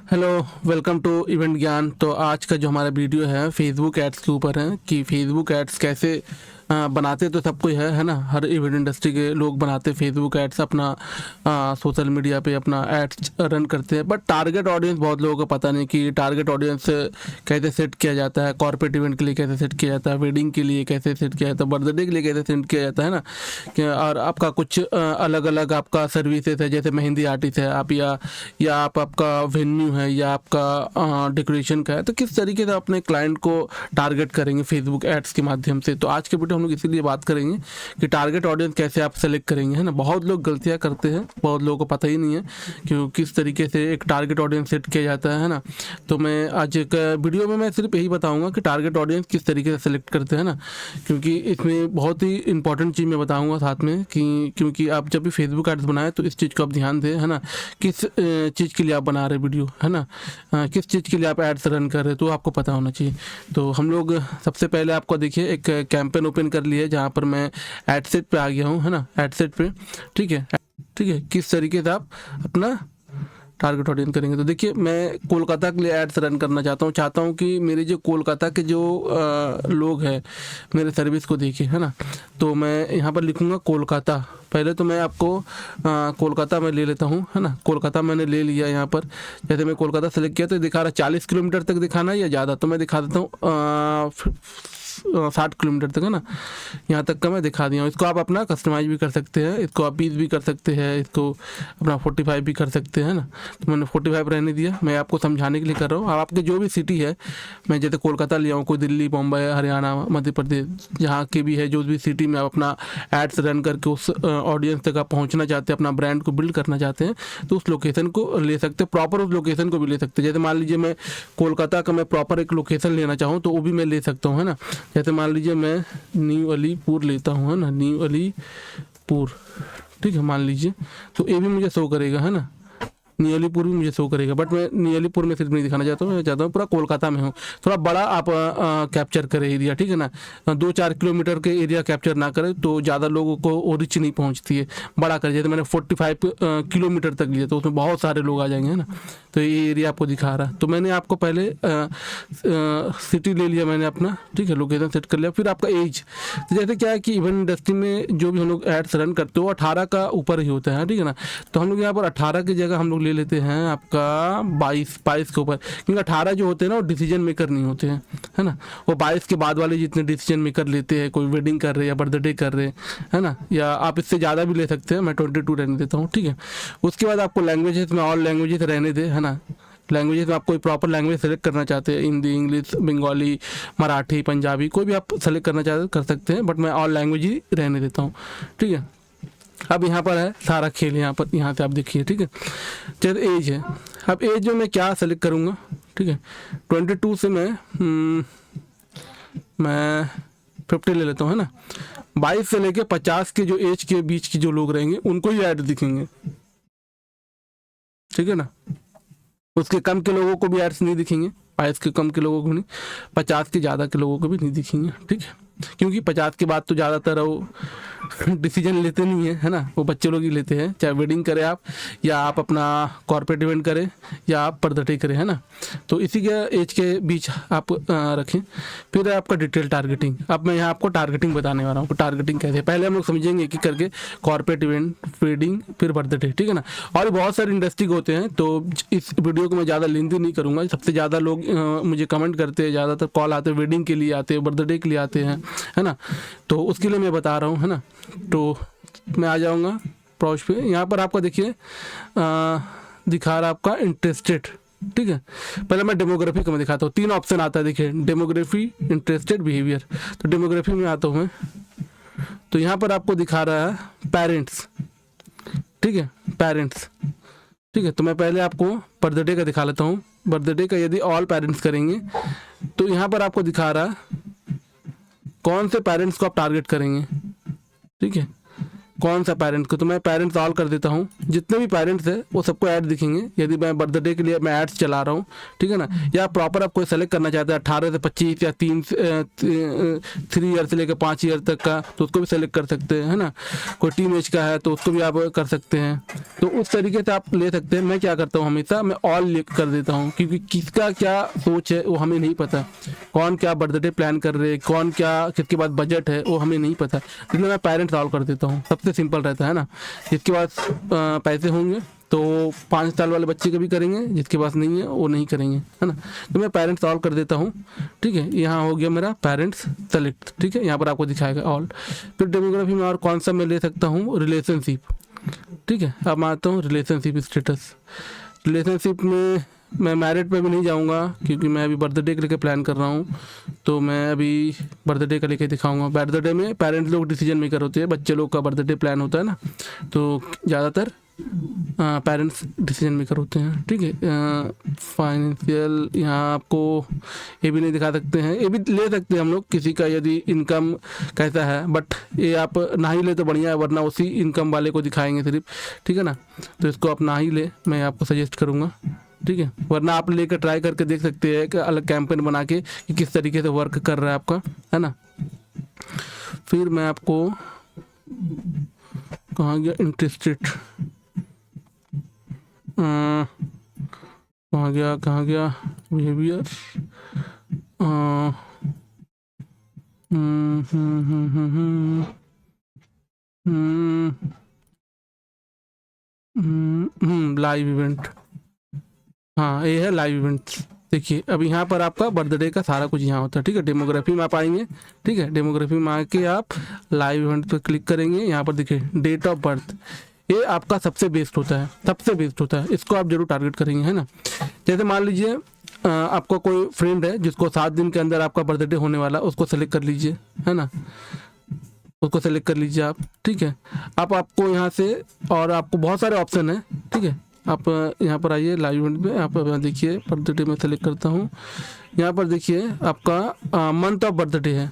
Hello, welcome to event ज्ञान। तो आज का जो हमारा वीडियो है फेसबुक एड्स के ऊपर है कि फेसबुक एड्स कैसे बनाते तो सब कोई है ना। हर इवेंट इंडस्ट्री के लोग बनाते फेसबुक एड्स, अपना सोशल मीडिया पे अपना एड्स रन करते हैं। बट टारगेट ऑडियंस बहुत लोगों को पता नहीं कि टारगेट ऑडियंस कैसे सेट किया जाता है, कॉर्पोरेट इवेंट के लिए कैसे सेट किया जाता है, वेडिंग के लिए कैसे सेट किया जाता है, बर्थडे के लिए कैसे सेट किया जाता है ना। और आपका कुछ अलग अलग आपका सर्विसेज है, जैसे मेहंदी आर्टिस्ट है आप, या आपका वेन्यू है, या आपका डेकोरेशन का है, तो किस तरीके से अपने क्लाइंट को टारगेट करेंगे फेसबुक एड्स के माध्यम से। तो आज के वीडियो हम लोग इसीलिए बात करेंगे कि टारगेट ऑडियंस कैसे आप सेलेक्ट करेंगे, है ना। बहुत लोग गलतियां करते हैं, बहुत लोगों को पता ही नहीं है कि किस तरीके से एक टारगेट ऑडियंस सेट किया जाता है ना। तो मैं आज एक वीडियो में मैं सिर्फ यही बताऊंगा कि टारगेट ऑडियंस किस तरीके से सेलेक्ट करते हैं ना, क्योंकि इसमें बहुत ही इंपॉर्टेंट चीज़ मैं बताऊंगा साथ में कि क्योंकि आप जब भी फेसबुक एड्स बनाए तो इस चीज़ को आप ध्यान दें, है ना। किस चीज़ के लिए आप बना रहे वीडियो, है ना, किस चीज़ के लिए आप एड्स रन कर रहे हैं, तो आपको पता होना चाहिए। तो हम लोग सबसे पहले आपको देखिए एक कैंपेन ओपन कर लिया है जहाँ पर मैं एड सेट पे आ गया हूँ, है ना, एड सेट पे। ठीक है, ठीक है, किस तरीके से आप अपना टारगेट ऑडियंस करेंगे। तो देखिए मैं कोलकाता के लिए एड्स रन करना चाहता हूँ कि मेरे जो कोलकाता के जो लोग हैं मेरे सर्विस को देखें, है ना। तो मैं यहाँ पर लिखूँगा कोलकाता। पहले तो मैं आपको कोलकाता में ले लेता हूँ, है ना। कोलकाता मैंने ले लिया यहाँ पर। जैसे मैं कोलकाता सेलेक्ट किया तो दिखा रहा 40 किलोमीटर तक दिखाना है या ज़्यादा, तो मैं दिखा देता हूँ 60 किलोमीटर तक, है ना। यहाँ तक का मैं दिखा दिया हूँ। इसको आप अपना कस्टमाइज भी कर सकते हैं, इसको आप 20 भी कर सकते हैं, इसको अपना 45 भी कर सकते हैं ना। तो मैंने 45 रहने दिया, मैं आपको समझाने के लिए कर रहा हूँ। अब आपके जो भी सिटी है, मैं जैसे कोलकाता लिया हूँ, कोई दिल्ली, मुंबई, हरियाणा, मध्य प्रदेश, जहाँ के भी है, जो भी सिटी में आप अपना एड्स रन करके उस ऑडियंस तक आप पहुँचना चाहते हैं, अपना ब्रांड को बिल्ड करना चाहते हैं, तो उस लोकेशन को ले सकते हैं। प्रॉपर उस लोकेशन को भी ले सकते हैं। जैसे मान लीजिए मैं कोलकाता का मैं प्रॉपर एक लोकेशन लेना चाहूँ तो वो भी मैं ले सकता हूँ, है ना। जैसे मान लीजिए मैं न्यू अलीपुर लेता हूँ, है ना, न्यू अलीपुर। ठीक है, मान लीजिए, तो ये भी मुझे शो करेगा, है ना, नियलीपुर भी मुझे शो करेगा। बट मैं नियलीपुर में सिर्फ नहीं दिखाना चाहता हूँ, मैं चाहता हूँ पूरा कोलकाता में हूँ। थोड़ा बड़ा आप कैप्चर करें एरिया, ठीक है ना। 2-4 किलोमीटर के एरिया कैप्चर ना करें तो ज़्यादा लोगों को वो रिच नहीं पहुँचती है। बड़ा कर जैसे मैंने 45 किलोमीटर तक लिया तो उसमें बहुत सारे लोग आ जाएंगे, है ना। तो ये एरिया आपको दिखा रहा है। तो मैंने आपको पहले सिटी ले लिया मैंने अपना, ठीक है, लोकेशन सेट कर लिया। फिर आपका एज, तो जैसे क्या है कि इवेंट इंडस्ट्री में जो भी हम लोग एड्स रन करते हो 18 का ऊपर ही होता है, ठीक है ना। तो हम लोग यहाँ पर 18 की जगह हम लोग ले लेते हैं आपका 22 के ऊपर, क्योंकि 18 जो होते हैं ना वो डिसीजन मेकर नहीं होते हैं, है ना। वो 22 के बाद वाले जितने डिसीजन मेकर लेते हैं, कोई वेडिंग कर रहे हैं या बर्थडे कर रहे हैं, है ना, या आप इससे ज़्यादा भी ले सकते हैं। मैं 22 रहने देता हूँ, ठीक है। उसके बाद आपको लैंग्वेजेस में ऑल लैंग्वेजेस रहने दे, है ना। लैंग्वेजेस में आप कोई प्रॉपर लैंग्वेज सेलेक्ट करना चाहते हैं, हिंदी, इंग्लिश, बंगाली, मराठी, पंजाबी, कोई भी आप सेलेक्ट करना चाहते कर सकते हैं। बट मैं ऑल लैंग्वेज ही रहने देता हूँ, ठीक है। अब यहाँ पर है सारा खेल, यहाँ पर, यहाँ से आप देखिए, ठीक है। जैसे एज है, अब एज में मैं क्या सेलेक्ट करूँगा, ठीक है। 22 से मैं 50 ले लेता हूँ, है ना। 22 से लेके 50 के जो एज के बीच के जो लोग रहेंगे उनको ही ऐड दिखेंगे, ठीक है ना। उसके कम के लोगों को भी एड्स नहीं दिखेंगे, 22 के कम के लोगों को नहीं, 50 के ज़्यादा के लोगों को भी नहीं दिखेंगे, ठीक है। क्योंकि 50 के बाद तो ज़्यादातर वो डिसीजन लेते नहीं है, है ना, वो बच्चे लोग ही लेते हैं। चाहे वेडिंग करें आप, या आप अपना कॉर्पोरेट इवेंट करें, या आप बर्थडे करें, है ना। तो इसी के एज के बीच आप रखें। फिर है आपका डिटेल टारगेटिंग। अब मैं यहाँ आपको टारगेटिंग बताने वाला हूँ। टारगेटिंग कैसे, पहले हम लोग समझेंगे कि करके कॉर्पोरेट इवेंट, वेडिंग, फिर बर्थडे, ठीक है ना। और बहुत सारे इंडस्ट्री के होते हैं, तो इस वीडियो को मैं ज़्यादा लेंथी नहीं करूँगा। सबसे ज़्यादा लोग मुझे कमेंट करते हैं, ज़्यादातर कॉल आते हैं, वेडिंग के लिए आते हैं, बर्थडे के लिए आते हैं, है ना। तो उसके लिए मैं बता रहा हूँ, है ना। तो मैं आ जाऊँगा प्रोज पे। यहाँ पर आपको देखिए दिखा रहा आपका इंटरेस्टेड, ठीक है। पहले मैं डेमोग्राफी का मैं दिखाता हूँ। 3 ऑप्शन आता है, देखिए, डेमोग्राफी, इंटरेस्टेड, बिहेवियर। तो डेमोग्राफी में आता हूँ मैं, तो यहाँ पर आपको दिखा रहा है पेरेंट्स, ठीक है, पेरेंट्स, ठीक है। तो मैं पहले आपको बर्थडे का दिखा लेता हूँ। बर्थडे का यदि ऑल पेरेंट्स करेंगे तो यहाँ पर आपको दिखा रहा है कौन से पेरेंट्स को आप टारगेट करेंगे, ठीक है। कौन सा पेरेंट्स को, तो मैं पेरेंट्स ऑल कर देता हूँ। जितने भी पेरेंट्स है वो सबको ऐड दिखेंगे यदि मैं बर्थडे के लिए मैं एड्स चला रहा हूँ, ठीक है ना। या प्रॉपर आप कोई सेलेक्ट करना चाहते हैं 18 से 25 या 3 ईयर से लेकर 5 ईयर तक का, तो उसको भी सेलेक्ट कर सकते हैं, है ना। कोई टीन एज का है तो उसको भी आप कर सकते हैं। तो उस तरीके से आप ले सकते हैं। मैं क्या करता हूँ हमेशा मैं ऑल कर देता हूँ, क्योंकि किसका क्या सोच है वो हमें नहीं पता, कौन क्या बर्थडे प्लान कर रहे, कौन क्या किसके पास बजट है वो हमें नहीं पता, इसलिए मैं पेरेंट्स ऑल कर देता हूँ। सबसे सिंपल रहता है ना। जिसके पास पैसे होंगे तो 5 साल वाले बच्चे का भी करेंगे, जिसके पास नहीं है वो नहीं करेंगे, है ना। तो मैं पेरेंट्स ऑल कर देता हूँ, ठीक है। यहाँ हो गया मेरा पेरेंट्स सेलेक्ट, ठीक है। यहाँ पर आपको दिखाएगा ऑल। फिर डेमोग्राफी में और कौन सा मैं ले सकता हूँ, रिलेशनशिप, ठीक है। अब मैं आता हूँ रिलेशनशिप स्टेटस। रिलेशनशिप में मैं मैरिड पे भी नहीं जाऊंगा, क्योंकि मैं अभी बर्थडे के लेके प्लान कर रहा हूँ, तो मैं अभी बर्थडे का लेके दिखाऊंगा। बर्थडे में पेरेंट्स लोग डिसीजन मेकर होते हैं, बच्चे लोग का बर्थडे प्लान होता है ना, तो ज़्यादातर पेरेंट्स डिसीजन मेकर होते हैं, ठीक है। फाइनेंशियल यहाँ आपको ये भी नहीं दिखा सकते हैं, ये भी ले सकते हैं हम लोग किसी का यदि इनकम कैसा है, बट ये आप ना ही ले तो बढ़िया है, वरना उसी इनकम वाले को दिखाएंगे सिर्फ, ठीक है ना। तो इसको आप ना ही ले, मैं आपको सजेस्ट करूँगा, ठीक है। वरना आप लेकर ट्राई करके देख सकते हैं कि अलग कैंपेन बना के कि किस तरीके से वर्क कर रहा है आपका, है ना। फिर मैं आपको कहाँ गया, इंटरेस्टेड कहाँ गया बिहेवियर, लाइव इवेंट, हाँ ये है लाइव इवेंट्स। देखिए अब यहाँ पर आपका बर्थडे का सारा कुछ यहाँ होता है, ठीक है। डेमोग्राफी में आप आएंगे, ठीक है। डेमोग्राफी में आके आप लाइव इवेंट पर क्लिक करेंगे। यहाँ पर देखिए डेट ऑफ बर्थ, ये आपका सबसे बेस्ट होता है, सबसे बेस्ट होता है। इसको आप जरूर टारगेट करेंगे, है ना। जैसे मान लीजिए आपका कोई फ्रेंड है जिसको 7 दिन के अंदर आपका बर्थडे होने वाला, उसको सेलेक्ट कर लीजिए, है ना। उसको सेलेक्ट कर लीजिए आप, ठीक है। आपको यहाँ से और आपको बहुत सारे ऑप्शन है, ठीक है। आप यहाँ पर आइए लाइव इवेंट में, आप देखिए बर्थडे में सेलेक्ट करता हूँ। यहाँ पर देखिए आपका मंथ ऑफ बर्थडे है।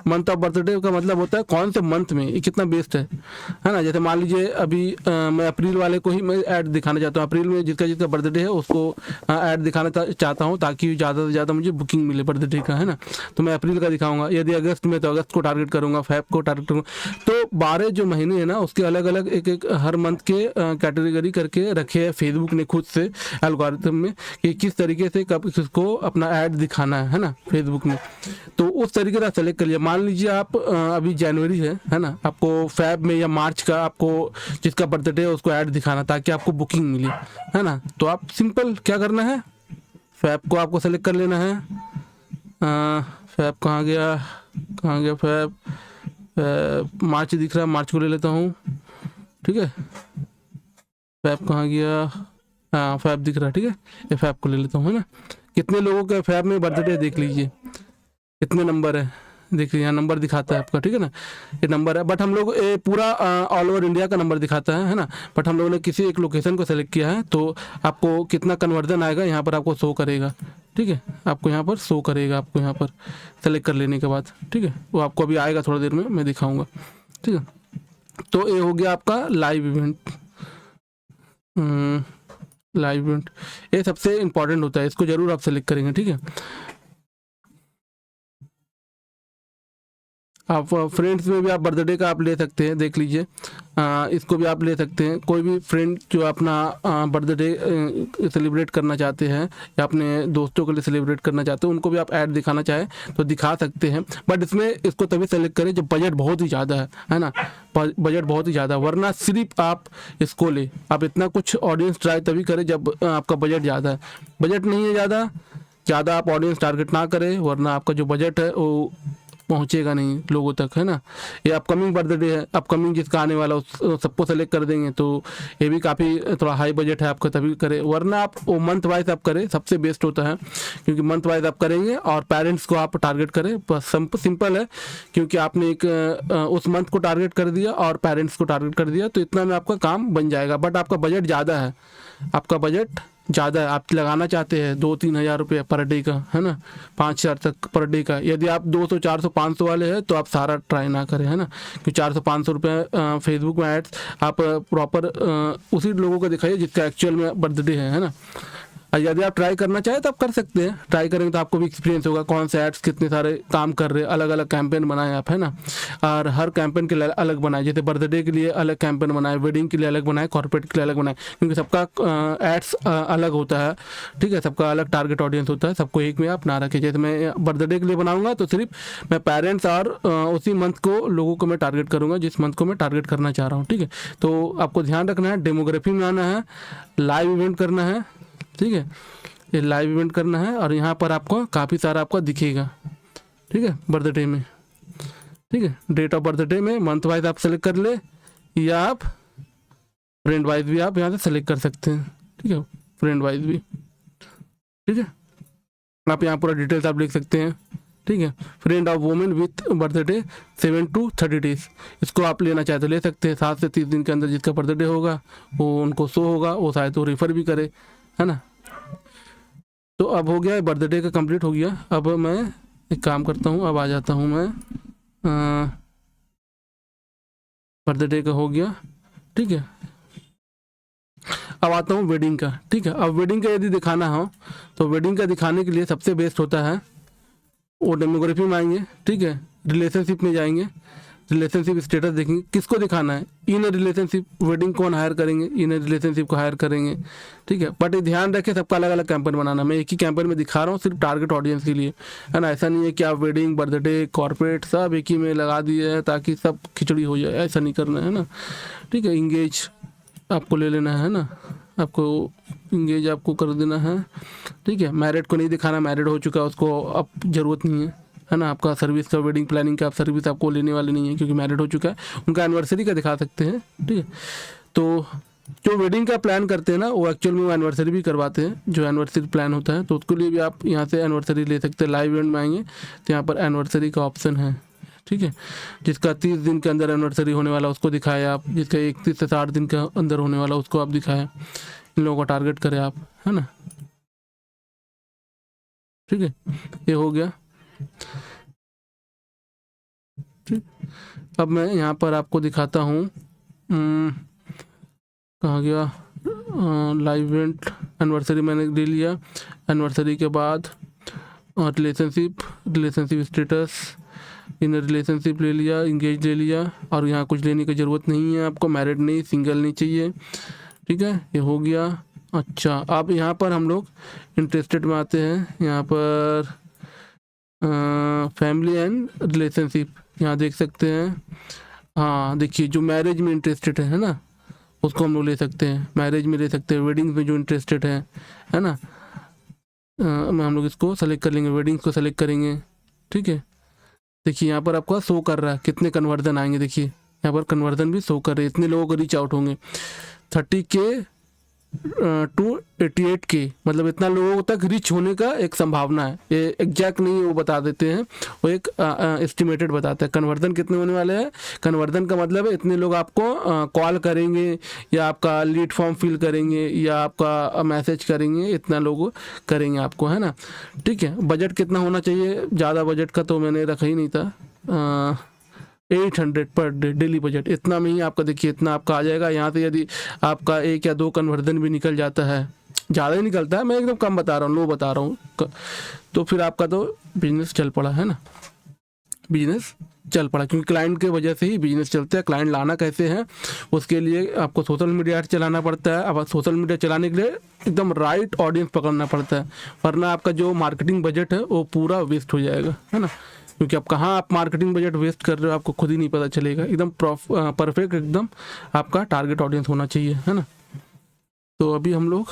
मंथ ऑफ बर्थडे का मतलब होता है कौन से मंथ में, ये कितना बेस्ट है ना। जैसे मान लीजिए अभी मैं अप्रैल वाले को ही मैं ऐड दिखाना चाहता हूँ। अप्रैल में जिसका बर्थडे है उसको ऐड दिखाना चाहता हूँ, ताकि ज़्यादा से ज़्यादा मुझे बुकिंग मिले बर्थडे का, है ना। तो मैं अप्रैल का दिखाऊंगा। यदि अगस्त में तो अगस्त को टारगेट करूँगा, फेब को टारगेट करूँगा। तो 12 जो महीने हैं ना उसके अलग अलग एक हर मंथ के कैटेगरी करके रखे है फेसबुक ने खुद से एल्गोरिथम में, कि किस तरीके से कब किसको अपना ऐड दिखाना है ना फेसबुक में। तो उस तरीके से सेलेक्ट कर लिया। मान लीजिए आप अभी जनवरी है ना, आपको फेब में या मार्च का आपको जिसका बर्थडे है उसको ऐड दिखाना, ताकि आपको बुकिंग मिले, है ना। तो आप सिंपल क्या करना है, फेब को आपको सेलेक्ट कर लेना है। फेब कहाँ गया फेब, मार्च दिख रहा है, मार्च को ले लेता हूँ, ठीक है। फेब कहाँ गया, हाँ फेब दिख रहा है, ठीक है। ये फेब को ले लेता हूँ, है ना। कितने लोगों के फेब में बर्थडे देख लीजिए, कितने नंबर है, देखिए यहाँ नंबर दिखाता है आपका, ठीक है ना। ये नंबर है, बट हम लोग ये पूरा ऑल ओवर इंडिया का नंबर दिखाता है ना। बट हम लोगों ने किसी एक लोकेशन को सेलेक्ट किया है, तो आपको कितना कन्वर्जन आएगा यहाँ पर आपको शो करेगा, ठीक है। आपको यहाँ पर शो करेगा, आपको यहाँ पर सेलेक्ट कर लेने के बाद, ठीक है। वो आपको अभी आएगा थोड़ी देर में, मैं दिखाऊँगा, ठीक है। तो ये हो गया आपका लाइव इवेंट। लाइव इवेंट ये सबसे इम्पॉर्टेंट होता है, इसको जरूर आप सेलेक्ट करेंगे, ठीक है। आप फ्रेंड्स में भी आप बर्थडे का आप ले सकते हैं, देख लीजिए। इसको भी आप ले सकते हैं। कोई भी फ्रेंड जो अपना बर्थडे सेलिब्रेट करना चाहते हैं या अपने दोस्तों के लिए सेलिब्रेट करना चाहते हैं, उनको भी आप ऐड दिखाना चाहें तो दिखा सकते हैं। बट इसमें इसको तभी सेलेक्ट करें जब बजट बहुत ही ज़्यादा है ना, बजट बहुत ही ज़्यादा। वरना सिर्फ आप इसको ले, आप इतना कुछ ऑडियंस ट्राई तभी करें जब आपका बजट ज़्यादा है। बजट नहीं है ज़्यादा आप ऑडियंस टारगेट ना करें, वरना आपका जो बजट है वो पहुंचेगा नहीं लोगों तक, है ना। ये अपकमिंग बर्थडे है, अपकमिंग जिसका आने वाला उस सबको सेलेक्ट कर देंगे, तो ये भी काफ़ी थोड़ा हाई बजट है आपका, तभी करें। वरना आप वो मंथ वाइज आप करें, सबसे बेस्ट होता है, क्योंकि मंथ वाइज आप करेंगे और पेरेंट्स को आप टारगेट करें। बस सिंपल है, क्योंकि आपने एक उस मंथ को टारगेट कर दिया और पेरेंट्स को टारगेट कर दिया, तो इतना में आपका काम बन जाएगा। बट आपका बजट ज़्यादा है, आपका बजट ज़्यादा है, आप लगाना चाहते हैं 2-3 हज़ार रुपये पर डे का, है ना, 5,000 तक पर डे का, यदि आप 200, 400, 500 वाले हैं तो आप सारा ट्राई ना करें, है ना, कि 400-500 रुपये फेसबुक में एड्स आप प्रॉपर उसी लोगों को दिखाइए जिसका एक्चुअल में बर्थडे है ना। और यदि आप ट्राई करना चाहें तो आप कर सकते हैं, ट्राई करेंगे तो आपको भी एक्सपीरियंस होगा कौन से एड्स कितने सारे काम कर रहे हैं, अलग अलग कैंपेन बनाएं आप, है ना, और हर कैंपेन के लिए अलग बनाए, जैसे बर्थडे के लिए अलग कैंपेन बनाए, वेडिंग के लिए अलग बनाए, कॉर्पोरेट के लिए अलग बनाए, क्योंकि सबका एड्स अलग होता है, ठीक है, सबका अलग टारगेट ऑडियंस होता है, सबको एक में आप ना रखें। जैसे मैं बर्थडे के लिए बनाऊंगा तो सिर्फ मैं पेरेंट्स और उसी मंथ को लोगों को मैं टारगेट करूँगा जिस मंथ को मैं टारगेट करना चाह रहा हूँ, ठीक है। तो आपको ध्यान रखना है, डेमोग्राफी में आना है, लाइव इवेंट करना है, ठीक है, ये लाइव इवेंट करना है, और यहाँ पर आपको काफ़ी सारा आपको दिखेगा, ठीक है, बर्थडे में, ठीक है, डेट ऑफ बर्थडे में मंथ वाइज आप सेलेक्ट कर ले, या आप फ्रेंड वाइज भी आप यहाँ से सेलेक्ट कर सकते हैं, ठीक है, फ्रेंड वाइज भी, ठीक है, आप यहाँ पूरा डिटेल्स आप लिख सकते हैं, ठीक है। Friend of women with birthday 7 to 30 days, इसको आप लेना चाहे तो ले सकते हैं, 7 से 30 दिन के अंदर जिसका बर्थडे होगा वो उनको शो होगा, वो शायद वो रेफर भी करे, है ना। तो अब हो गया बर्थडे का कंप्लीट हो गया। अब मैं एक काम करता हूँ, अब आ जाता हूँ मैं, बर्थडे का हो गया, ठीक है। अब आता हूँ वेडिंग का, ठीक है। अब वेडिंग का यदि दिखाना हो तो वेडिंग का दिखाने के लिए सबसे बेस्ट होता है वो डेमोग्राफी में आएंगे, ठीक है, रिलेशनशिप में जाएंगे, रिलेशनशिप स्टेटस देखेंगे, किसको दिखाना है, इन रिलेशनशिप, वेडिंग कौन हायर करेंगे, इन रिलेशनशिप को हायर करेंगे, ठीक है। बट ध्यान रखें सबका अलग अलग कैंपेन बनाना, मैं एक ही कैंपेन में दिखा रहा हूँ सिर्फ टारगेट ऑडियंस के लिए, है ना। ऐसा नहीं है कि आप वेडिंग, बर्थडे, कॉर्पोरेट सब एक ही में लगा दिए हैं ताकि सब खिचड़ी हो जाए, ऐसा नहीं करना है ना, ठीक है। इंगेज आपको ले लेना है ना, आपको इंगेज आपको कर देना है, ठीक है। मैरिड को नहीं दिखाना, मैरिड हो चुका है उसको अब ज़रूरत नहीं है ना, आपका सर्विस का, वेडिंग प्लानिंग का आप सर्विस आपको लेने वाले नहीं है क्योंकि मैरिड हो चुका है, उनका एनिवर्सरी का दिखा सकते हैं, ठीक है। तो जो वेडिंग का प्लान करते हैं ना वो एक्चुअल में वो एनिवर्सरी भी करवाते हैं, जो एनिवर्सरी प्लान होता है, तो उसके लिए भी आप यहाँ से एनिवर्सरी ले सकते हैं। लाइव इवेंट में आएंगे तो यहाँ पर एनिवर्सरी का ऑप्शन है, ठीक है। जिसका 30 दिन के अंदर एनिवर्सरी होने वाला उसको दिखाए आप, जिसका 31 से 60 दिन के अंदर होने वाला उसको आप दिखाएं, इन लोगों को टारगेट करें आप, है ना, ठीक है। ये हो गया, ठीक। अब मैं यहाँ पर आपको दिखाता हूँ, कहाँ गया, लाइव इवेंट, एनिवर्सरी मैंने ले लिया, एनिवर्सरी के बाद relationship, relationship status, in relationship ले लिया, इंगेज ले लिया, और यहाँ कुछ लेने की ज़रूरत नहीं है आपको, मैरिड नहीं, सिंगल नहीं चाहिए, ठीक है। ये हो गया। अच्छा, अब यहाँ पर हम लोग इंटरेस्टेड में आते हैं, यहाँ पर फैमिली एंड रिलेशनशिप यहाँ देख सकते हैं। हाँ देखिए, जो मैरिज में इंटरेस्टेड है ना, उसको हम लोग ले सकते हैं, मैरिज में ले सकते हैं, वेडिंग में जो इंटरेस्टेड है ना, हम लोग इसको सेलेक्ट कर लेंगे, वेडिंग्स को सेलेक्ट करेंगे, ठीक है। देखिए यहाँ पर आपका शो कर रहा है कितने कन्वर्जन आएंगे, देखिए यहाँ पर कन्वर्जन भी शो कर रहे हैं, इतने लोगों को रीच आउट होंगे, 30K to 88K, मतलब इतना लोगों तक रीच होने का एक संभावना है। ये एग्जैक्ट नहीं है, वो बता देते हैं, वो एक एस्टिमेटेड बताता है कन्वर्जन कितने होने वाले हैं। कन्वर्जन का मतलब है इतने लोग आपको कॉल करेंगे, या आपका लीड फॉर्म फिल करेंगे, या आपका मैसेज करेंगे, इतना लोग करेंगे आपको, है ना, ठीक है। बजट कितना होना चाहिए, ज़्यादा बजट का तो मैंने रखा ही नहीं था, 800 पर डे डेली बजट, इतना में ही आपका देखिए इतना आपका आ जाएगा। यहाँ से यदि आपका 1 या 2 कन्वर्जन भी निकल जाता है, ज़्यादा ही निकलता है, मैं एकदम कम बता रहा हूँ, लो बता रहा हूँ, तो फिर आपका तो बिजनेस चल पड़ा, है ना, बिजनेस चल पड़ा, क्योंकि क्लाइंट के वजह से ही बिजनेस चलता है। क्लाइंट लाना कैसे है, उसके लिए आपको सोशल मीडिया चलाना पड़ता है। अब सोशल मीडिया चलाने के लिए एकदम राइट ऑडियंस पकड़ना पड़ता है, वरना आपका जो मार्केटिंग बजट है वो पूरा वेस्ट हो जाएगा, है ना, क्योंकि अब कहाँ आप मार्केटिंग बजट वेस्ट कर रहे हो आपको खुद ही नहीं पता चलेगा। एकदम परफेक्ट एकदम आपका टारगेट ऑडियंस होना चाहिए, है ना। तो अभी हम लोग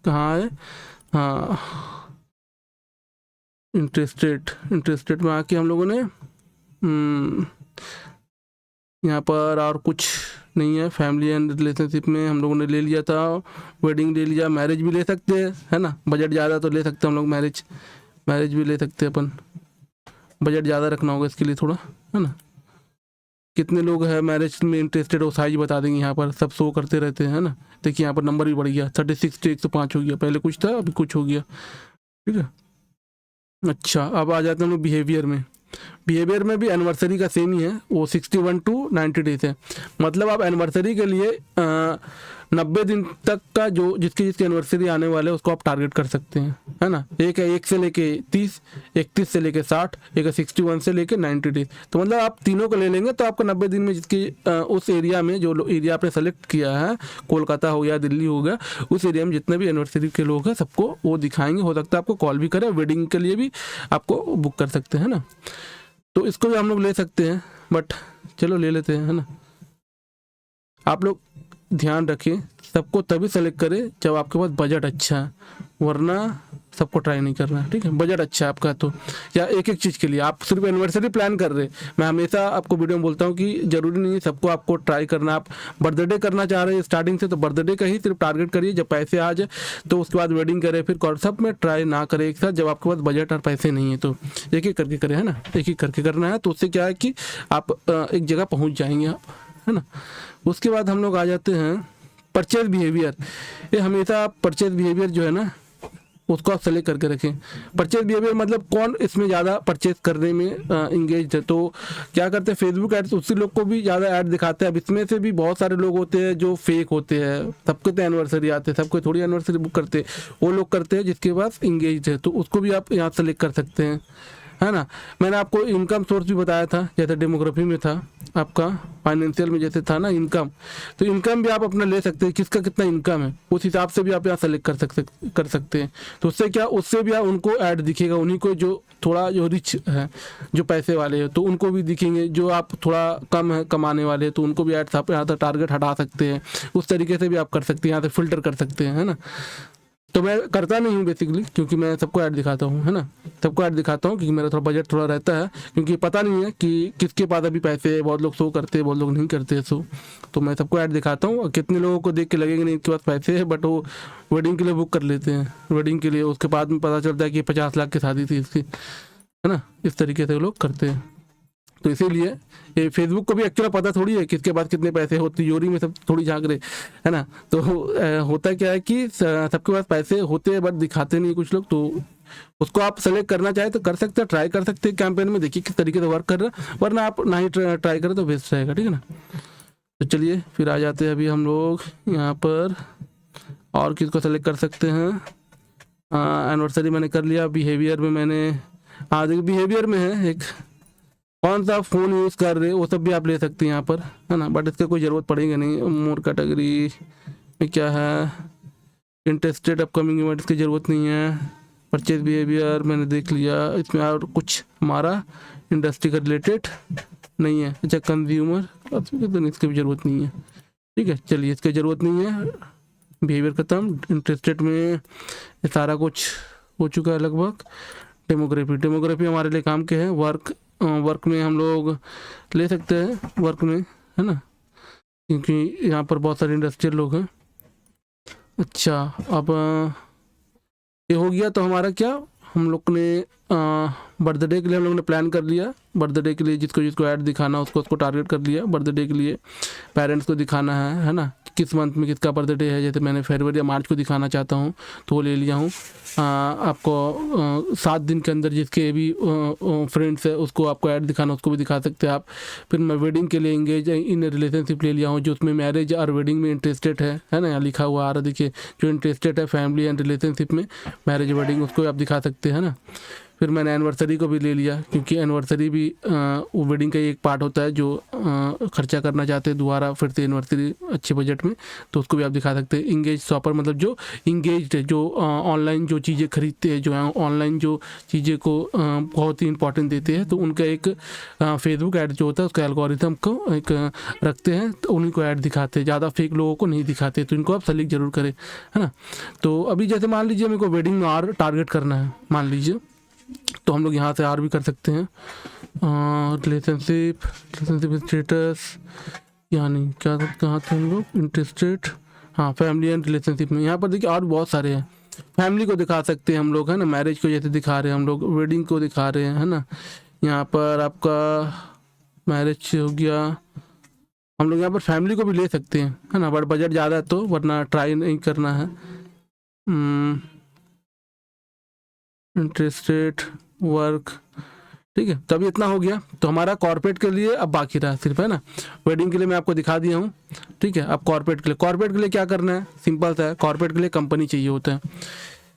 कहाँ आए, हाँ, इंटरेस्टेड में आके हम लोगों ने यहाँ पर और कुछ नहीं है। फैमिली एंड रिलेशनशिप में हम लोगों ने ले लिया था, वेडिंग ले लिया, मैरिज भी ले सकते हैं, है ना, बजट ज़्यादा तो ले सकते हैं हम लोग, मैरिज भी ले सकते हैं अपन, बजट ज़्यादा रखना होगा इसके लिए थोड़ा, है ना, कितने लोग हैं मैरिज में इंटरेस्टेड, वो साइज बता देंगे यहाँ पर, सब शो करते रहते हैं, है ना। देखिए यहाँ पर नंबर भी बढ़ गया, 36 से 105 हो गया, पहले कुछ था अभी कुछ हो गया, ठीक है। अच्छा, अब आ जाते हैं हम लोग बिहेवियर में। बिहेवियर में भी एनिवर्सरी का सेम ही है, वो 61 टू 90 डेज है। मतलब आप एनिवर्सरी के लिए 90 दिन तक का जो जिसकी एनिवर्सरी आने वाले है उसको आप टारगेट कर सकते हैं, है ना। एक है 1 से लेके 30, 31 से लेके 60, एक है 61 से लेके 90 डेज। तो मतलब आप तीनों को ले लेंगे तो आपको 90 दिन में जिसकी उस एरिया में जो एरिया आपने सेलेक्ट किया है, कोलकाता हो गया, दिल्ली हो गया, उस एरिया में जितने भी एनिवर्सरी के लोग हैं सबको वो दिखाएंगे। हो सकता है आपको कॉल भी करें, वेडिंग के लिए भी आपको बुक कर सकते हैं ना। तो इसको भी हम लोग ले सकते हैं, बट चलो ले लेते हैं, है ना। आप लोग ध्यान रखें, सबको तभी सेलेक्ट करें जब आपके पास बजट अच्छा है, वरना सबको ट्राई नहीं करना, ठीक है। बजट अच्छा है आपका तो, या एक एक चीज़ के लिए आप सिर्फ एनिवर्सरी प्लान कर रहे, मैं हमेशा आपको वीडियो में बोलता हूँ कि जरूरी नहीं है सबको आपको ट्राई करना। आप बर्थडे करना चाह रहे हैं स्टार्टिंग से, तो बर्थडे का ही सिर्फ टारगेट करिए, जब पैसे आ जाए तो उसके बाद वेडिंग करें, फिर सब में ट्राई ना करें एक साथ। जब आपके पास बजट और पैसे नहीं है तो एक एक करके करें, है ना, एक एक करके करना है। तो उससे क्या है कि आप एक जगह पहुँच जाएंगे आप, है ना। उसके बाद हम लोग आ जाते हैं परचेज बिहेवियर। ये हमेशा परचेज बिहेवियर जो है ना उसको आप सेलेक्ट करके रखें। परचेज बिहेवियर मतलब कौन इसमें ज़्यादा परचेज करने में इंगेज है। तो क्या करते हैं, फेसबुक एड्स उसी लोग को भी ज़्यादा ऐड दिखाते हैं। अब इसमें से भी बहुत सारे लोग होते हैं जो फेक होते हैं, सबके तो एनिवर्सरी आते हैं, सबको थोड़ी एनिवर्सरी बुक करते हैं, वो लोग करते हैं जिसके पास इंगेज है, तो उसको भी आप यहाँ सेलेक्ट कर सकते हैं, है ना। मैंने आपको इनकम सोर्स भी बताया था, जैसे डेमोग्राफी में था आपका, फाइनेंशियल में जैसे था ना इनकम, तो इनकम भी आप अपना ले सकते हैं, किसका कितना इनकम है उस हिसाब से भी आप यहाँ सेलेक्ट कर सकते हैं। तो उससे क्या, उससे भी आप उनको ऐड दिखेगा, उन्हीं को जो थोड़ा जो रिच है, जो पैसे वाले हैं तो उनको भी दिखेंगे, जो आप थोड़ा कम है कमाने वाले हैं तो उनको भी ऐड आप यहाँ तक टारगेट हटा सकते हैं। उस तरीके से भी आप कर सकते हैं, यहाँ से फिल्टर कर सकते हैं, है ना। तो मैं करता नहीं हूँ बेसिकली, क्योंकि मैं सबको ऐड दिखाता हूँ, है ना, सबको ऐड दिखाता हूँ, क्योंकि मेरा थोड़ा बजट थोड़ा रहता है, क्योंकि पता नहीं है कि किसके पास अभी पैसे है। बहुत लोग शो करते हैं, बहुत लोग नहीं करते शो, तो मैं सबको ऐड दिखाता हूँ। और कितने लोगों को देख के लगेगा नहीं इनके पास पैसे है, बट वो वेडिंग के लिए बुक कर लेते हैं, वेडिंग के लिए, उसके बाद में पता चलता है कि 50 लाख की शादी थी इसकी, है ना। इस तरीके से लोग करते हैं। तो इसीलिए ये फेसबुक को भी एक्चुअली पता थोड़ी है किसके पास कितने पैसे होते, तिजोरी में सब थोड़ी झांक रहे, है ना। तो होता क्या है कि सबके पास पैसे होते हैं बट दिखाते नहीं कुछ लोग। तो उसको आप सेलेक्ट करना चाहे तो कर सकते हैं, ट्राई कर सकते हैं कैंपेन में, देखिए किस तरीके से वर्क कर रहा है, वरना आप ना ही ट्राई करें तो बेस्ट रहेगा, ठीक है ना। तो चलिए फिर आ जाते हैं अभी हम लोग यहाँ पर, और किसको सेलेक्ट कर सकते हैं। एनिवर्सरी मैंने कर लिया। बिहेवियर में मैंने, हाँ देखिए बिहेवियर में है एक, कौन सा फ़ोन यूज़ कर रहे हो वो सब भी आप ले सकते हैं यहाँ पर, है ना, बट इसका कोई ज़रूरत पड़ेगी नहीं। मोर कैटेगरी में क्या है, इंटरेस्टेड अपकमिंग इवेंट्स की ज़रूरत नहीं है। परचेज बिहेवियर मैंने देख लिया, इसमें और कुछ हमारा इंडस्ट्री का रिलेटेड नहीं है। अच्छा कंज्यूमर, तो इसकी भी ज़रूरत नहीं है, ठीक है। चलिए इसकी ज़रूरत नहीं है, बिहेवियर ख़त्म। इंटरेस्टेड में सारा कुछ हो चुका है लगभग। डेमोग्राफी हमारे लिए काम के है। वर्क में हम लोग ले सकते हैं, वर्क में, है ना, क्योंकि यहाँ पर बहुत सारे इंडस्ट्रियल लोग हैं। अच्छा अब ये हो गया। तो हमारा क्या, हम लोग ने बर्थडे के लिए हम लोग ने प्लान कर लिया। बर्थडे के लिए जिसको ऐड दिखाना उसको टारगेट कर लिया। बर्थडे के लिए पेरेंट्स को दिखाना है ना, किस मंथ में किसका बर्थडे है। जैसे मैंने फरवरी या मार्च को दिखाना चाहता हूँ तो वो ले लिया हूँ। आपको 7 दिन के अंदर जिसके भी फ्रेंड्स है उसको आपको ऐड दिखाना, उसको भी दिखा सकते हैं आप। फिर मैं वेडिंग के लिए एंगेज इन रिलेशनशिप ले लिया हूँ, जो उसमें मैरिज और वेडिंग में इंटरेस्टेड है ना, यहाँ लिखा हुआ आ रहा देखिए, जो इंटरेस्टेड है फैमिली एंड रिलेशनशिप में, मैरिज वेडिंग, उसको आप दिखा सकते हैं ना। फिर मैंने एनिवर्सरी को भी ले लिया, क्योंकि एनिवर्सरी भी वो वेडिंग का ही एक पार्ट होता है, जो खर्चा करना चाहते हैं दोबारा फिर से एनिवर्सरी अच्छे बजट में, तो उसको भी आप दिखा सकते हैं। इंगेज शॉपर मतलब जो इंगेज्ड है, जो ऑनलाइन जो चीज़ें खरीदते हैं, जो ऑनलाइन जो चीज़ें को बहुत ही इंपॉर्टेंट देते हैं, तो उनका एक फेसबुक ऐड जो होता है उसका एल्गोरिथम को एक रखते हैं, तो उन्हीं को ऐड दिखाते हैं, ज़्यादा फेक लोगों को नहीं दिखाते। तो इनको आप सेलेक्ट जरूर करें, है ना। तो अभी जैसे मान लीजिए मेरे को वेडिंग में और टारगेट करना है, मान लीजिए, तो हम लोग यहाँ से आर भी कर सकते हैं। रिलेशनशिप स्टेटस, यानी क्या कहाँ थे हम लोग, इंटरेस्टेड, हाँ फैमिली एंड रिलेशनशिप में। यहाँ पर देखिए और बहुत सारे हैं। फैमिली को दिखा सकते हैं हम लोग, है ना, मैरिज को जैसे दिखा रहे हैं हम लोग, वेडिंग को दिखा रहे हैं, है ना। यहाँ पर आपका मैरिज हो गया, हम लोग यहाँ पर फैमिली को भी ले सकते हैं, है ना, बट बजट ज़्यादा है तो, वरना ट्राई नहीं करना है। इंटरेस्ट रेट, वर्क, ठीक है। तो अभी इतना हो गया। तो हमारा कॉर्पोरेट के लिए अब बाकी रहा सिर्फ, है ना, वेडिंग के लिए मैं आपको दिखा दिया हूँ, ठीक है। अब कॉर्पोरेट के लिए क्या करना है, सिंपल सा है। कॉर्पोरेट के लिए कंपनी चाहिए होता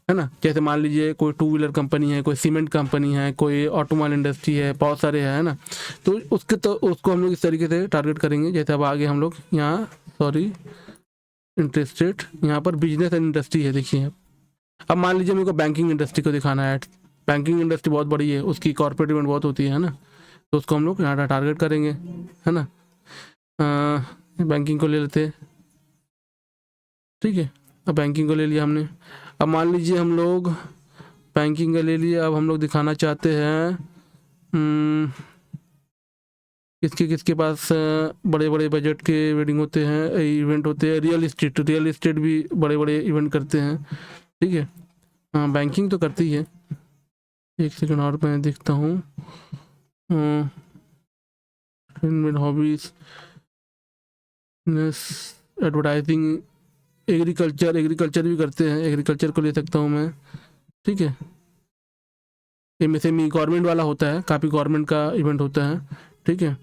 है ना। जैसे मान लीजिए कोई 2 व्हीलर कंपनी है, कोई सीमेंट कंपनी है, कोई ऑटोमोबाइल इंडस्ट्री है, बहुत सारे है ना। तो उसको हम लोग इस तरीके से टारगेट करेंगे। जैसे अब आगे हम लोग यहाँ, सॉरी, इंटरेस्ट रेट, यहाँ पर बिजनेस एंड इंडस्ट्री है, देखिए। अब मान लीजिए मेरे को बैंकिंग इंडस्ट्री को दिखाना है, बैंकिंग इंडस्ट्री बहुत बड़ी है, उसकी कॉर्पोरेट इवेंट बहुत होती है ना। तो उसको हम लोग यहाँ टारगेट करेंगे, है ना। बैंकिंग को ले लेते, ठीक है। अब बैंकिंग को ले लिया हमने। अब मान लीजिए हम लोग बैंकिंग का ले लिया। अब हम लोग दिखाना चाहते हैं किसके पास बड़े बड़े बजट के वेडिंग होते हैं, इवेंट होते हैं। रियल इस्टेट भी बड़े बड़े इवेंट करते हैं, ठीक है। हाँ, बैंकिंग तो करती है। एक सेकंड और मैं देखता हूँ। हॉबीज, एडवर्टाइजिंग, एग्रीकल्चर भी करते हैं, एग्रीकल्चर को ले सकता हूँ मैं, ठीक है। एमएसएमई गवर्नमेंट वाला होता है, काफ़ी गवर्नमेंट का इवेंट होता है, ठीक है।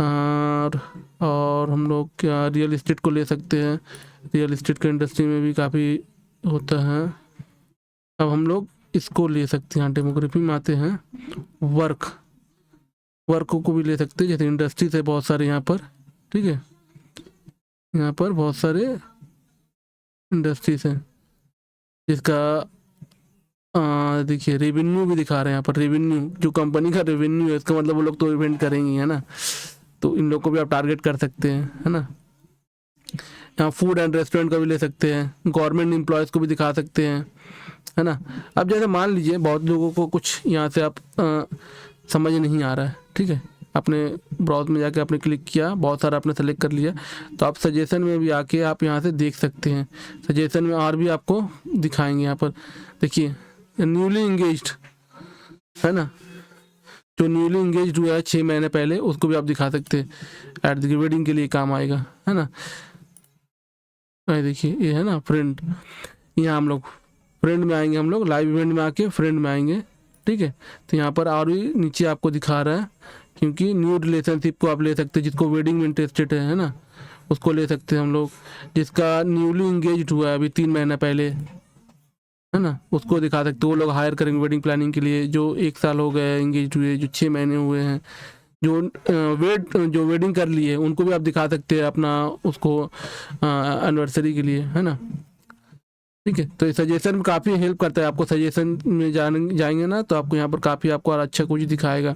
और हम लोग क्या रियल इस्टेट को ले सकते हैं, रियल इस्टेट के इंडस्ट्री में भी काफ़ी होता है। अब हम लोग इसको ले सकते हैं, डेमोग्राफी में आते हैं, वर्क को भी ले सकते हैं। जैसे इंडस्ट्रीज है बहुत सारे यहाँ पर, ठीक है। यहाँ पर बहुत सारे इंडस्ट्रीज हैं जिसका देखिए रेवेन्यू भी दिखा रहे हैं यहाँ पर। रेवेन्यू, जो कंपनी का रेवेन्यू है, इसका मतलब वो लोग तो इवेंट करेंगे, है ना। तो इन लोग को भी आप टारगेट कर सकते हैं, है ना। यहाँ फूड एंड रेस्टोरेंट का भी ले सकते हैं, गवर्नमेंट एम्प्लॉयज़ को भी दिखा सकते हैं, है ना। अब जैसे मान लीजिए बहुत लोगों को कुछ यहाँ से आप समझ नहीं आ रहा है, ठीक है। आपने ब्राउज में जाके आपने क्लिक किया, बहुत सारा आपने सेलेक्ट कर लिया, तो आप सजेशन में भी आके आप यहाँ से देख सकते हैं। सजेशन में और भी आपको दिखाएंगे। यहाँ पर देखिए न्यूली इंगेज्ड, है ना, जो न्यूली इंगेज्ड हुआ है 6 महीने पहले, उसको भी आप दिखा सकते हैं। एट द वेडिंग के लिए काम आएगा, है ना। देखिए ये है ना फ्रेंड, यहाँ हम लोग फ्रेंड में आएंगे, हम लोग लाइव इवेंट में आके फ्रेंड में आएंगे, ठीक है। तो यहाँ पर और भी नीचे आपको दिखा रहा है, क्योंकि न्यू रिलेशनशिप को आप ले सकते हैं, जिसको वेडिंग में इंटरेस्टेड है ना, उसको ले सकते हैं हम लोग। जिसका न्यूली इंगेज्ड हुआ है अभी 3 महीना पहले, है ना, उसको दिखा सकते हो। वो लोग हायर करेंगे वेडिंग प्लानिंग के लिए। जो 1 साल हो गए इंगेज हुए, जो 6 महीने हुए हैं, जो वेडिंग कर लिए, उनको भी आप दिखा सकते हैं अपना उसको एनिवर्सरी के लिए, है ना, ठीक है। तो सजेशन काफ़ी हेल्प करता है आपको। सजेशन में जाएंगे ना तो आपको यहाँ पर काफ़ी आपको और अच्छा कुछ दिखाएगा।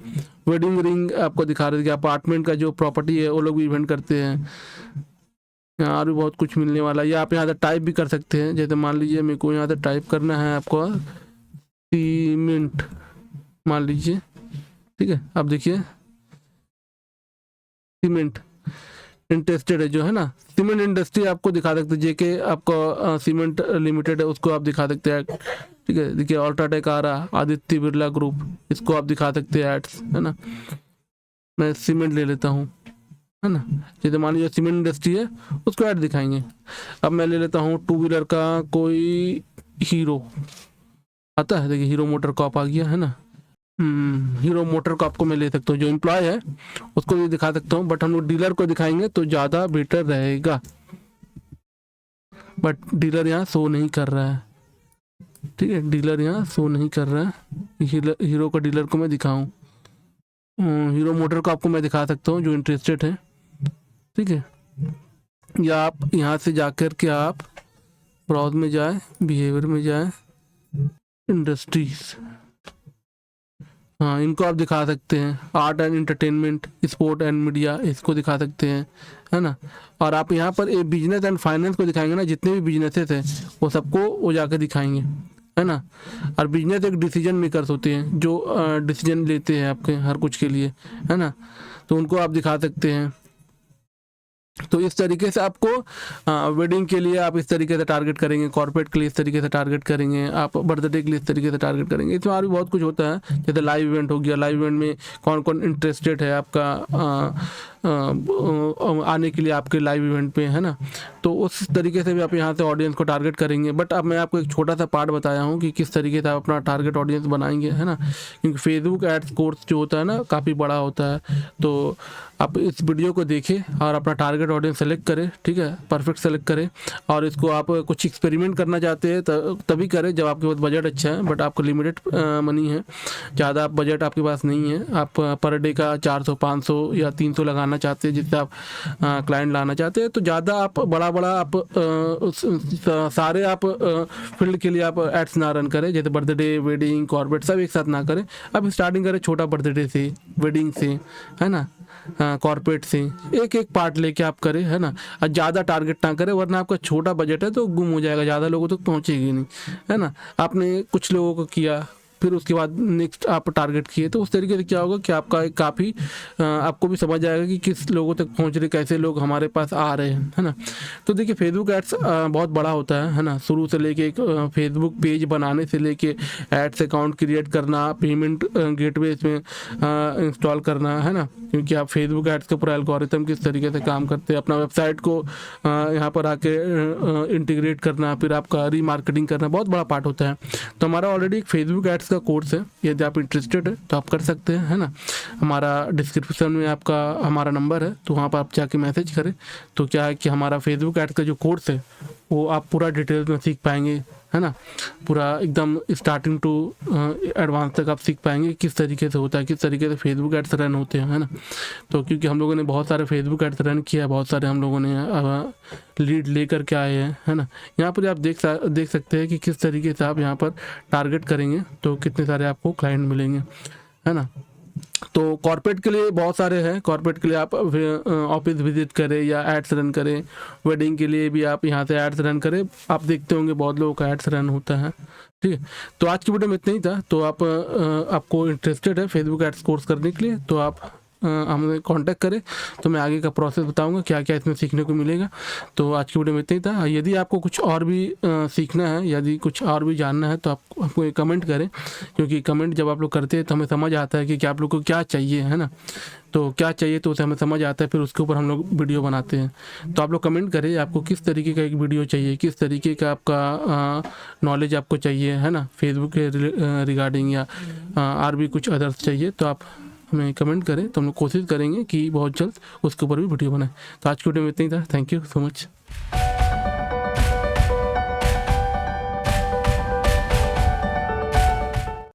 वेडिंग रिंग आपको दिखा रहे थे, अपार्टमेंट का जो प्रॉपर्टी है वो लोग भी इवेंट करते हैं। यहाँ और भी बहुत कुछ मिलने वाला है। या आप यहाँ से टाइप भी कर सकते हैं। जैसे मान लीजिए मेरे को यहाँ से टाइप करना है आपको सीमेंट, मान लीजिए, ठीक है। अब देखिए सीमेंट इंटरेस्टेड है जो, है ना, सीमेंट इंडस्ट्री आपको दिखा सकते हैं। जेके आपको सीमेंट लिमिटेड है, उसको आप दिखा सकते हैं, ठीक है। देखिए अल्ट्राटेक आ रहा, आदित्य बिरला ग्रुप, इसको आप दिखा सकते हैं एड्स, है ना। मैं सीमेंट ले लेता हूँ, है ना। जैसे मान लीजिए सीमेंट इंडस्ट्री है, उसको ऐड दिखाएंगे। अब मैं ले लेता हूँ 2 व्हीलर का कोई हीरो आता है, देखिए हीरो मोटर कॉप आ गया, है ना। हीरो मोटर कॉप को मैं ले सकता हूँ। जो एम्प्लॉय है उसको भी दिखा सकता हूँ, बट हम लोग डीलर को दिखाएंगे तो ज़्यादा बेटर रहेगा। बट डीलर यहाँ शो नहीं कर रहा है, ठीक है। डीलर यहाँ शो नहीं कर रहा है। हीरो का डीलर को मैं दिखाऊँ, हीरो मोटर को आपको मैं दिखा सकता हूँ जो इंटरेस्टेड है, ठीक है। या आप यहाँ से जाकर के आप ब्राउज में जाए, बिहेवियर में जाए, इंडस्ट्रीज, हाँ, इनको आप दिखा सकते हैं। Art and entertainment, sport and media, इसको दिखा सकते हैं, है ना। और आप यहाँ पर एक बिजनेस एंड फाइनेंस को दिखाएंगे ना, जितने भी बिजनेसेस हैं वो सबको वो जाकर दिखाएंगे, है ना। और बिजनेस एक डिसीजन मेकर्स होते हैं जो डिसीजन लेते हैं आपके हर कुछ के लिए, है ना। तो उनको आप दिखा सकते हैं। तो इस तरीके से आपको वेडिंग के लिए आप इस तरीके से टारगेट करेंगे, कॉर्पोरेट के लिए इस तरीके से टारगेट करेंगे, आप बर्थडे के लिए इस तरीके से टारगेट करेंगे। इसमें और भी बहुत कुछ होता है। जैसे लाइव इवेंट हो गया, लाइव इवेंट में कौन कौन इंटरेस्टेड है आपका आने के लिए आपके लाइव इवेंट पे, है ना। तो उस तरीके से भी आप यहाँ से ऑडियंस को टारगेट करेंगे। बट अब मैं आपको एक छोटा सा पार्ट बताया हूँ कि किस तरीके से आप अपना टारगेट ऑडियंस बनाएंगे, है ना। क्योंकि फेसबुक एड्स कोर्स जो होता है ना काफ़ी बड़ा होता है, तो आप इस वीडियो को देखें और अपना टारगेट ऑडियंस सेलेक्ट करें, ठीक है, परफेक्ट सेलेक्ट करें। और इसको आप कुछ एक्सपेरिमेंट करना चाहते हैं तभी करें जब आपके पास बजट अच्छा है। बट आपको लिमिटेड मनी है, ज़्यादा बजट आपके पास नहीं है, आप पर डे का 400 500 या 300 लगाना चाहते हैं जिससे आप क्लाइंट लाना चाहते हैं, तो ज़्यादा आप बड़ा आप सारे आप फील्ड के लिए आप एड्स ना रन करें। जैसे बर्थडे, वेडिंग, कॉर्पोरेट सब एक साथ ना करें। आप स्टार्टिंग करें छोटा बर्थडे से, वेडिंग से, है ना, कॉर्पोरेट से, एक एक पार्ट लेके आप करें, है ना। और ज़्यादा टारगेट ना करें वरना आपका छोटा बजट है तो गुम हो जाएगा, ज़्यादा लोगों तक पहुँचेगी नहीं, है ना। आपने कुछ लोगों को किया, फिर उसके बाद नेक्स्ट आप टारगेट किए, तो उस तरीके से क्या होगा कि आपका एक काफ़ी आपको भी समझ आएगा कि किस लोगों तक पहुंच रहे, कैसे लोग हमारे पास आ रहे हैं, है ना। तो देखिए फेसबुक एड्स बहुत बड़ा होता है ना। शुरू से लेके एक फेसबुक पेज बनाने से लेके एड्स अकाउंट क्रिएट करना, पेमेंट गेटवे इसमें इंस्टॉल करना, है ना। क्योंकि आप फेसबुक एड्स के पूरा एल्गोरिथम किस तरीके से काम करते हैं, अपना वेबसाइट को यहाँ पर आके इंटीग्रेट करना, फिर आपका रीमार्केटिंग करना, बहुत बड़ा पार्ट होता है। तो हमारा ऑलरेडी एक फेसबुक एड्स का कोर्स है, यदि आप इंटरेस्टेड है तो आप कर सकते हैं, है ना। हमारा डिस्क्रिप्शन में आपका हमारा नंबर है, तो वहाँ पर आप जाके मैसेज करें। तो क्या है कि हमारा फेसबुक एड्स का जो कोर्स है वो आप पूरा डिटेल में सीख पाएंगे, है ना। पूरा एकदम स्टार्टिंग टू एडवांस तक आप सीख पाएंगे किस तरीके से होता है, किस तरीके से फेसबुक एड्स रन होते हैं, है ना। तो क्योंकि हम लोगों ने बहुत सारे फेसबुक एड्स रन किया है, बहुत सारे हम लोगों ने लीड लेकर के आए हैं, है ना। यहाँ पर आप देख सकते हैं कि किस तरीके से आप यहाँ पर टारगेट करेंगे तो कितने सारे आपको क्लाइंट मिलेंगे, है ना। तो कॉर्पोरेट के लिए बहुत सारे हैं, कॉर्पोरेट के लिए आप ऑफिस विजिट करें या एड्स रन करें। वेडिंग के लिए भी आप यहाँ से एड्स रन करें, आप देखते होंगे बहुत लोगों का एड्स रन होता है, ठीक है। तो आज की वीडियो में इतना ही था। तो आप आपको इंटरेस्टेड है फेसबुक एड्स कोर्स करने के लिए तो आप हमें कांटेक्ट करें, तो मैं आगे का प्रोसेस बताऊंगा क्या क्या इसमें सीखने को मिलेगा। तो आज की वीडियो में इतना ही था। यदि आपको कुछ और भी सीखना है, यदि कुछ और भी जानना है तो आपको एक कमेंट करें, क्योंकि कमेंट जब आप लोग करते हैं तो हमें समझ आता है कि आप लोग को क्या चाहिए, है ना। तो क्या चाहिए तो उसे हमें समझ आता है, फिर उसके ऊपर हम लोग वीडियो बनाते हैं। तो आप लोग कमेंट करें आपको किस तरीके का एक वीडियो चाहिए, किस तरीके का आपका नॉलेज आपको चाहिए, है ना, फेसबुक के रिगार्डिंग या और भी कुछ अदर्स चाहिए, तो आप हमें कमेंट करें, तो हम लोग कोशिश करेंगे कि बहुत जल्द उसके ऊपर भी वीडियो बनाएं। तो आज की वीडियो में इतना ही था। Thank you so much.